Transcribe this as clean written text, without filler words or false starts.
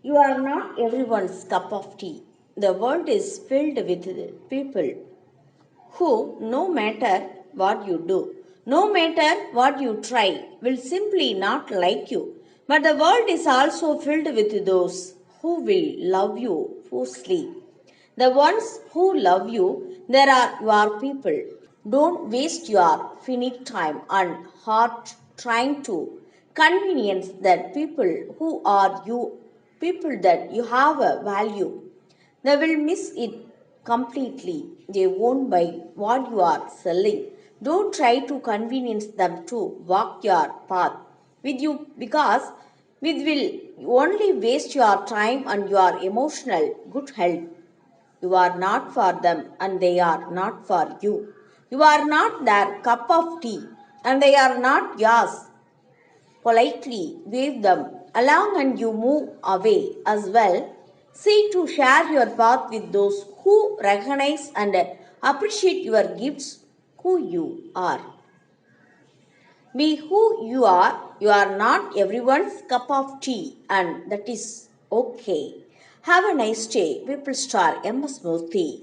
You are not everyone's cup of tea. The world is filled with people who, no matter what you do, no matter what you try, will simply not like you. But the world is also filled with those who will love you fiercely. The ones who love you, there are your people. Don't waste your finite time and heart trying to convenience that people who are you, people that you have a value. They will miss it completely. They won't buy what you are selling. Don't try to convenience them to walk your path with you because it will only waste your time and your emotional good health. You are not for them and they are not for you. You are not their cup of tea and they are not yours. Politely wave them along and you move away as well. Seek to share your path with those who recognize and appreciate your gifts, who you are. Be who you are. You are not everyone's cup of tea, and that is okay. Have a nice day. People star MS Murthy.